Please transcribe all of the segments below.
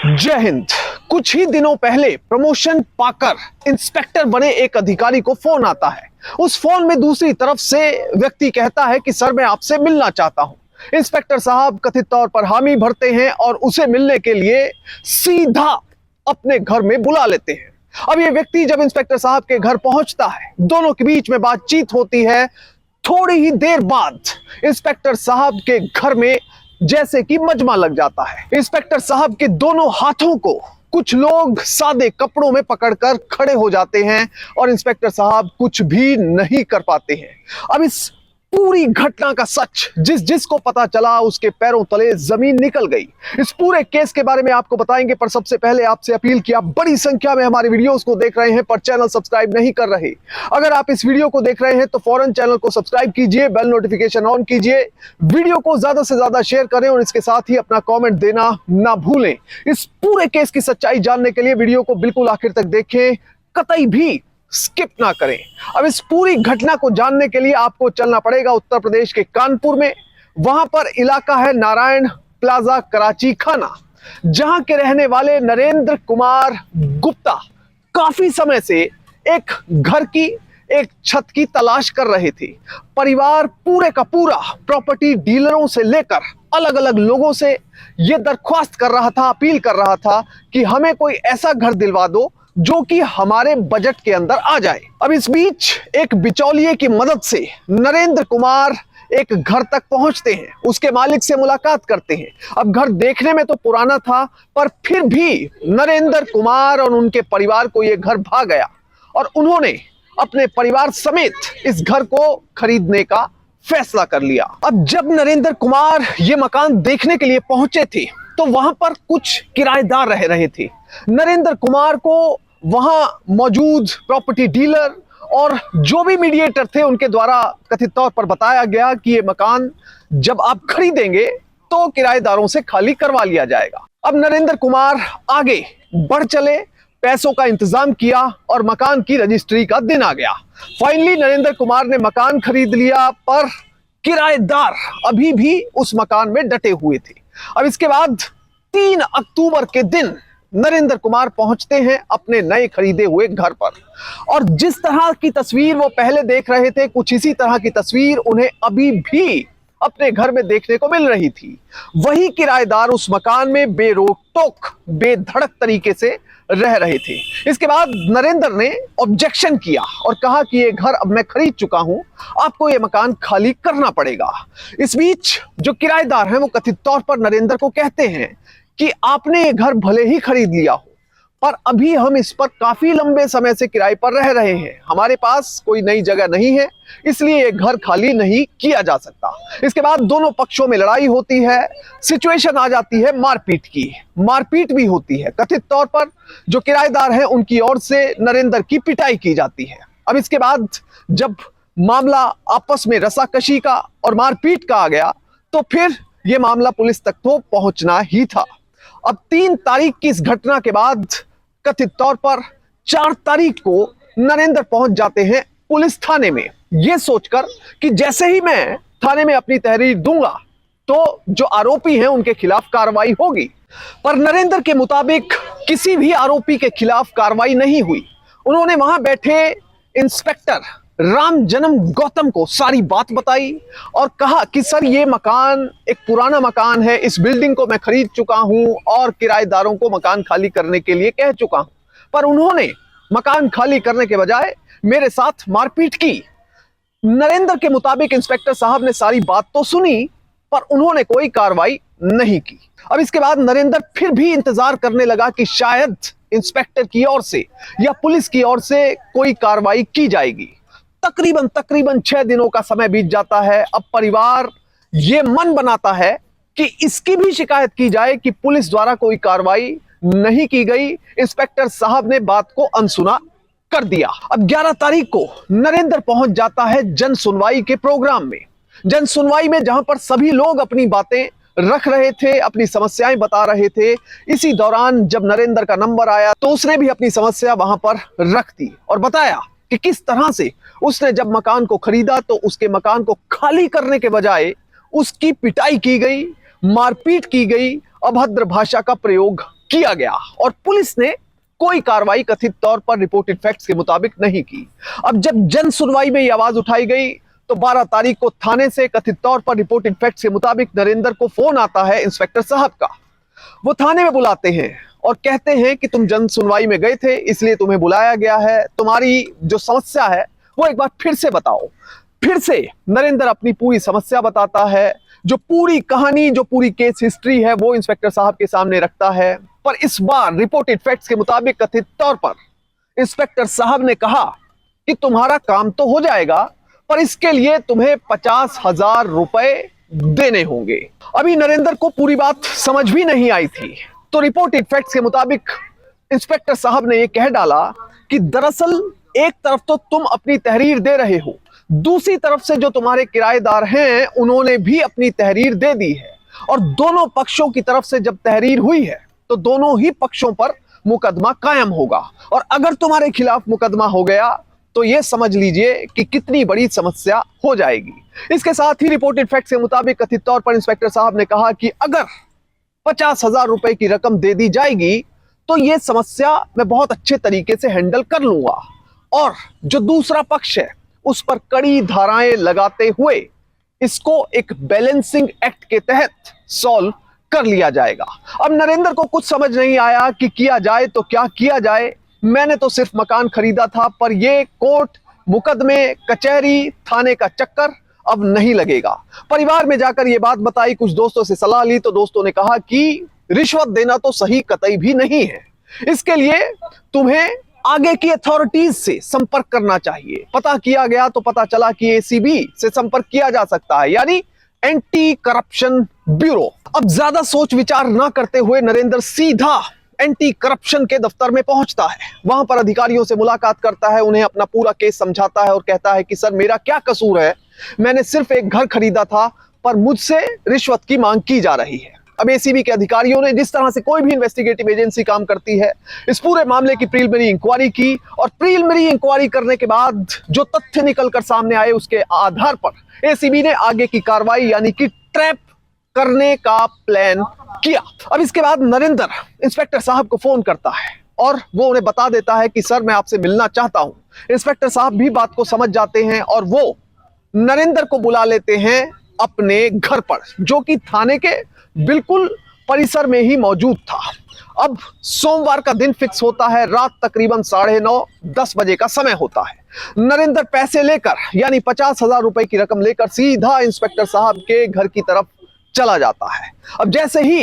जय हिंद। कुछ ही दिनों पहले प्रमोशन पाकर इंस्पेक्टर बने एक अधिकारी को फोन आता है। उस फोन में दूसरी तरफ से व्यक्ति कहता है कि सर मैं आपसे मिलना चाहता हूं। इंस्पेक्टर साहब कथित तौर पर हामी भरते हैं और उसे मिलने के लिए सीधा अपने घर में बुला लेते हैं। अब ये व्यक्ति जब इंस्पेक्टर साहब के घर पहुंचता है, दोनों के बीच में बातचीत होती है। थोड़ी ही देर बाद इंस्पेक्टर साहब के घर में जैसे कि मजमा लग जाता है। इंस्पेक्टर साहब के दोनों हाथों को कुछ लोग सादे कपड़ों में पकड़कर खड़े हो जाते हैं और इंस्पेक्टर साहब कुछ भी नहीं कर पाते हैं। अब इस पूरी घटना का सच जिसको पता चला उसके पैरों तले जमीन निकल गई। इस पूरे केस के बारे में आपको बताएंगे, पर सबसे पहले आपसे अपील कि आप बड़ी संख्या में हमारे वीडियोस को देख रहे हैं पर चैनल सब्सक्राइब नहीं कर रहे। अगर आप इस वीडियो को देख रहे हैं तो फौरन चैनल को सब्सक्राइब कीजिए, बेल नोटिफिकेशन ऑन कीजिए, वीडियो को ज्यादा से ज्यादा शेयर करें और इसके साथ ही अपना कॉमेंट देना ना भूलें। इस पूरे केस की सच्चाई जानने के लिए वीडियो को बिल्कुल आखिर तक देखें, कतई भी स्किप ना करें। अब इस पूरी घटना को जानने के लिए आपको चलना पड़ेगा उत्तर प्रदेश के कानपुर में। वहां पर इलाका है नारायण प्लाजा कराची खाना, जहां के रहने वाले नरेंद्र कुमार गुप्ता काफी समय से एक घर की एक छत की तलाश कर रहे थे। परिवार पूरे का पूरा प्रॉपर्टी डीलरों से लेकर अलग अलग लोगों से यह दरख्वास्त कर रहा था, अपील कर रहा था कि हमें कोई ऐसा घर दिलवा दो जो कि हमारे बजट के अंदर आ जाए। अब इस बीच एक बिचौलिए की मदद से नरेंद्र कुमार एक घर तक पहुंचते हैं, उसके मालिक से मुलाकात करते हैं। अब घर देखने में तो पुराना था, पर फिर भी नरेंद्र कुमार और उनके परिवार को यह घर भा गया और उन्होंने अपने परिवार समेत इस घर को खरीदने का फैसला कर लिया। अब जब नरेंद्र कुमार ये मकान देखने के लिए पहुंचे थे तो वहां पर कुछ किराएदार रह रहे थे। नरेंद्र कुमार को वहां मौजूद प्रॉपर्टी डीलर और जो भी मीडिएटर थे उनके द्वारा कथित तौर पर बताया गया कि ये मकान जब आप खरीदेंगे तो किराएदारों से खाली करवा लिया जाएगा। अब नरेंद्र कुमार आगे बढ़ चले, पैसों का इंतजाम किया और मकान की रजिस्ट्री का दिन आ गया। फाइनली नरेंद्र कुमार ने मकान खरीद लिया, पर किराएदार अभी भी उस मकान में डटे हुए थे। अब इसके बाद 3 अक्टूबर के दिन नरेंद्र कुमार पहुंचते हैं अपने नए खरीदे हुए घर पर, और जिस तरह की तस्वीर वो पहले देख रहे थे कुछ इसी तरह की तस्वीर उन्हें अभी भी अपने घर में देखने को मिल रही थी। वही किराएदार उस मकान में बेरोक टोक बेधड़क तरीके से रह रहे थे। इसके बाद नरेंद्र ने ऑब्जेक्शन किया और कहा कि ये घर अब मैं खरीद चुका हूं, आपको ये मकान खाली करना पड़ेगा। इस बीच जो किराएदार हैं वो कथित तौर पर नरेंद्र को कहते हैं कि आपने ये घर भले ही खरीद लिया हो, पर अभी हम इस पर काफी लंबे समय से किराए पर रह रहे हैं, हमारे पास कोई नई जगह नहीं है, इसलिए ये घर खाली नहीं किया जा सकता। इसके बाद दोनों पक्षों में लड़ाई होती है, सिचुएशन आ जाती है मारपीट की। मारपीट भी होती है, कथित तौर पर जो किराएदार हैं उनकी ओर से नरेंद्र की पिटाई की जाती है। अब इसके बाद जब मामला आपस में रसाकशी का और मारपीट का आ गया तो फिर यह मामला पुलिस तक तो पहुंचना ही था। अब 3 तारीख की इस घटना के बाद कथित तौर पर 4 तारीख को नरेंद्र पहुंच जाते हैं पुलिस थाने में, यह सोचकर कि जैसे ही मैं थाने में अपनी तहरीर दूंगा तो जो आरोपी हैं उनके खिलाफ कार्रवाई होगी। पर नरेंद्र के मुताबिक किसी भी आरोपी के खिलाफ कार्रवाई नहीं हुई। उन्होंने वहां बैठे इंस्पेक्टर राम जन्म गौतम को सारी बात बताई और कहा कि सर ये मकान एक पुराना मकान है, इस बिल्डिंग को मैं खरीद चुका हूं और किराएदारों को मकान खाली करने के लिए कह चुका हूं, पर उन्होंने मकान खाली करने के बजाय मेरे साथ मारपीट की। नरेंद्र के मुताबिक इंस्पेक्टर साहब ने सारी बात तो सुनी पर उन्होंने कोई कार्रवाई नहीं की। अब इसके बाद नरेंद्र फिर भी इंतजार करने लगा कि शायद इंस्पेक्टर की ओर से या पुलिस की ओर से कोई कार्रवाई की जाएगी। तकरीबन 6 दिनों का समय बीत जाता है। अब परिवार ये मन बनाता है कि इसकी भी शिकायत की जाए कि पुलिस द्वारा कोई कार्रवाई नहीं की गई। इंस्पेक्टर साहब ने बात को अनसुना कर दिया। अब 11 तारीख को नरेंद्र पहुंच जाता है जन सुनवाई के प्रोग्राम में। जन सुनवाई में जहां पर सभी लोग अपनी बातें रख रहे थे, अपनी समस्याएं बता रहे थे, इसी दौरान जब नरेंद्र का नंबर आया तो उसने भी अपनी समस्या वहां पर रख दी और बताया कि किस तरह से उसने जब मकान को खरीदा तो उसके मकान को खाली करने के बजाय उसकी पिटाई की गई, मारपीट की गई, अभद्र भाषा का प्रयोग किया गया और पुलिस ने कोई कार्रवाई कथित तौर पर रिपोर्टेड फैक्ट्स के मुताबिक नहीं की। अब जब जन सुनवाई में यह आवाज उठाई गई तो 12 तारीख को थाने से कथित तौर पर रिपोर्टेड फैक्ट्स के मुताबिक नरेंद्र को फोन आता है इंस्पेक्टर साहब का। वो थाने में बुलाते हैं और कहते हैं कि तुम जन सुनवाई में गए थे, इसलिए तुम्हें बुलाया गया है, तुम्हारी जो समस्या है वो एक बार फिर से बताओ। फिर से नरेंद्र अपनी पूरी समस्या बताता है, जो पूरी कहानी, जो पूरी केस हिस्ट्री है वो इंस्पेक्टर साहब के सामने रखता है। पर इस बार रिपोर्टेड फैक्ट्स के मुताबिक कथित तौर पर इंस्पेक्टर साहब ने कहा कि तुम्हारा काम तो हो जाएगा, पर इसके लिए तुम्हें 50,000 रुपए देने होंगे। अभी नरेंद्र को पूरी बात समझ भी नहीं आई थी, तो रिपोर्टेड फैक्ट्स के मुताबिक इंस्पेक्टर साहब ने यह कह डाला कि दरअसल एक तरफ तो तुम अपनी तहरीर दे रहे हो, दूसरी तरफ से जो तुम्हारे किराएदार हैं उन्होंने भी अपनी तहरीर दे दी है, और दोनों पक्षों की तरफ से जब तहरीर हुई है तो दोनों ही पक्षों पर मुकदमा कायम होगा, और अगर तुम्हारे खिलाफ मुकदमा हो गया तो यह समझ लीजिए कि कितनी बड़ी समस्या हो जाएगी। इसके साथ ही रिपोर्टेड फैक्ट्स के मुताबिक कथित तौर पर इंस्पेक्टर साहब ने कहा कि अगर 50,000 रुपए की रकम दे दी जाएगी तो यह समस्या मैं बहुत अच्छे तरीके से हैंडल कर लूंगा, और जो दूसरा पक्ष है उस पर कड़ी धाराएं लगाते हुए इसको एक बैलेंसिंग एक्ट के तहत सॉल्व कर लिया जाएगा। अब नरेंद्र को कुछ समझ नहीं आया कि किया जाए तो क्या किया जाए। मैंने तो सिर्फ मकान खरीदा था, पर यह कोर्ट, मुकदमे, कचहरी, थाने का चक्कर अब नहीं लगेगा। परिवार में जाकर यह बात बताई, कुछ दोस्तों से सलाह ली तो दोस्तों ने कहा कि रिश्वत देना तो सही कतई भी नहीं है, इसके लिए तुम्हें आगे की अथॉरिटीज से संपर्क करना चाहिए। पता किया गया तो पता चला कि एसीबी से संपर्क किया जा सकता है, यानी एंटी करप्शन ब्यूरो। अब ज्यादा सोच विचार ना करते हुए नरेंद्र सीधा एंटी करप्शन के दफ्तर में पहुंचता है। वहां पर अधिकारियों से मुलाकात करता है, उन्हें अपना पूरा केस समझाता है और कहता है कि सर मेरा क्या कसूर है, मैंने सिर्फ एक घर खरीदा था पर मुझसे रिश्वत की मांग की जा रही है। अब एसीबी के अधिकारियों ने, जिस तरह से कोई भी इन्वेस्टिगेटिव एजेंसी काम करती है, इस पूरे मामले की प्रीलिमिनरी इंक्वायरी की, और प्रीलिमिनरी इंक्वायरी करने के बाद जो तथ्य निकलकर सामने आए उसके आधार पर एसीबी ने आगे की कार्रवाई यानी कि ट्रैप करने का प्लान किया। अब इसके बाद नरेंद्र इंस्पेक्टर साहब को फोन करता है और वो उन्हें बता देता है कि सर मैं आपसे मिलना चाहता हूं। इंस्पेक्टर साहब भी बात को समझ जाते हैं और वो नरेंद्र को बुला लेते हैं अपने घर पर, जो कि थाने के बिल्कुल परिसर में ही मौजूद था। अब सोमवार का दिन फिक्स होता है, रात तकरीबन 9:30-10 बजे का समय होता है। नरेंद्र पैसे लेकर यानी 50,000 रुपए की रकम लेकर सीधा इंस्पेक्टर साहब के घर की तरफ चला जाता है। अब जैसे ही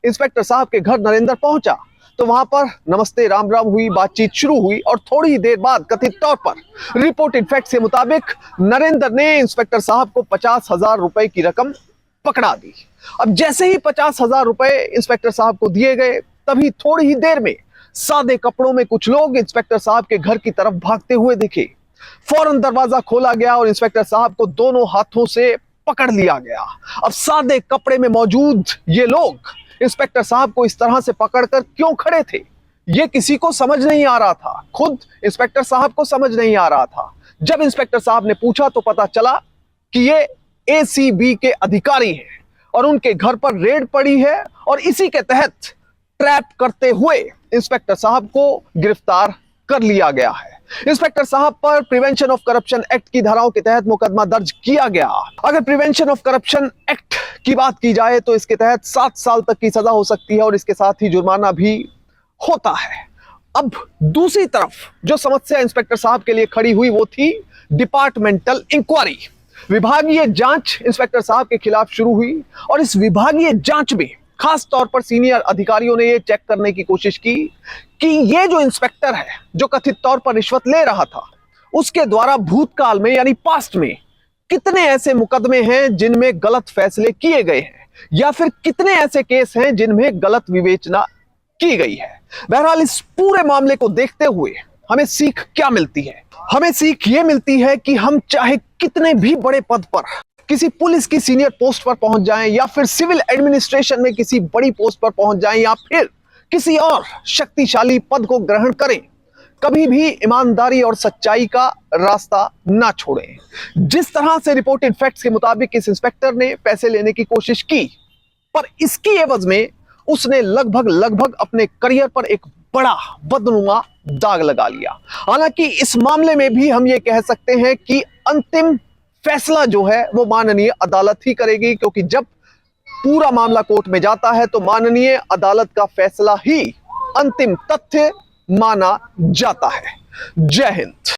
इंस्पेक्टर साहब के घर नरेंद्र पहुंचा तो वहां पर नमस्ते राम राम हुई, बातचीत शुरू हुई, और थोड़ी ही देर बाद कथित तौर पर रिपोर्टेड फैक्ट्स के मुताबिक नरेंद्र ने इंस्पेक्टर साहब को 50,000 रुपए की रकम पकड़ा दी। अब जैसे ही 50,000 रुपए इंस्पेक्टर साहब को दिए गए, तभी थोड़ी ही देर में सादे कपड़ों में कुछ लोग इंस्पेक्टर साहब के घर की तरफ भागते हुए दिखे। फौरन दरवाजा खोला गया और इंस्पेक्टर साहब को दोनों हाथों से पकड़ लिया गया। अब सादे कपड़े में मौजूद ये लोग इंस्पेक्टर साहब को इस तरह से पकड़कर क्यों खड़े थे, ये किसी को समझ नहीं आ रहा था। खुद इंस्पेक्टर साहब को समझ नहीं आ रहा था। जब इंस्पेक्टर साहब ने पूछा तो पता चला कि ये एसीबी के अधिकारी हैं और उनके घर पर रेड पड़ी है, और इसी के तहत ट्रैप करते हुए इंस्पेक्टर साहब को गिरफ्तार कर लिया गया है। इंस्पेक्टर साहब पर प्रिवेंशन ऑफ करप्शन एक्ट की धाराओं के तहत मुकदमा दर्ज किया गया। अगर प्रिवेंशन ऑफ करप्शन एक्ट की बात की जाए तो इसके तहत 7 साल तक की सजा हो सकती है और इसके साथ ही जुर्माना भी होता है। अब दूसरी तरफ जो समस्या इंस्पेक्टर साहब के लिए खड़ी हुई वो थी डिपार्टमेंटल इंक्वायरी। विभागीय जांच इंस्पेक्टर साहब के खिलाफ शुरू हुई, और इस विभागीय जांच में खास तौर पर सीनियर अधिकारियों ने यह चेक करने की कोशिश की कि ये जो इंस्पेक्टर है जो कथित तौर पर रिश्वत ले रहा था, उसके द्वारा भूतकाल में यानी पास्ट में कितने ऐसे मुकदमे हैं जिनमें गलत फैसले किए गए हैं, या फिर कितने ऐसे केस हैं जिनमें गलत विवेचना की गई है। बहरहाल इस पूरे मामले को देखते हुए हमें सीख क्या मिलती है? हमें सीख ये मिलती है कि हम चाहे कितने भी बड़े पद पर, किसी पुलिस की सीनियर पोस्ट पर पहुंच जाएं, या फिर सिविल एडमिनिस्ट्रेशन में किसी बड़ी पोस्ट पर पहुंच जाएं, या फिर किसी और शक्तिशाली पद को ग्रहण करें, कभी भी ईमानदारी और सच्चाई का रास्ता ना छोड़ें। जिस तरह से रिपोर्टेड फैक्ट्स के मुताबिक इस इंस्पेक्टर ने पैसे लेने की कोशिश की, पर इसकी एवज में उसने लगभग लगभग अपने करियर पर एक बड़ा बदनुमा दाग लगा लिया। हालांकि इस मामले में भी हम ये कह सकते हैं कि अंतिम फैसला जो है वो माननीय अदालत ही करेगी, क्योंकि जब पूरा मामला कोर्ट में जाता है तो माननीय अदालत का फैसला ही अंतिम तथ्य माना जाता है। जय हिंद।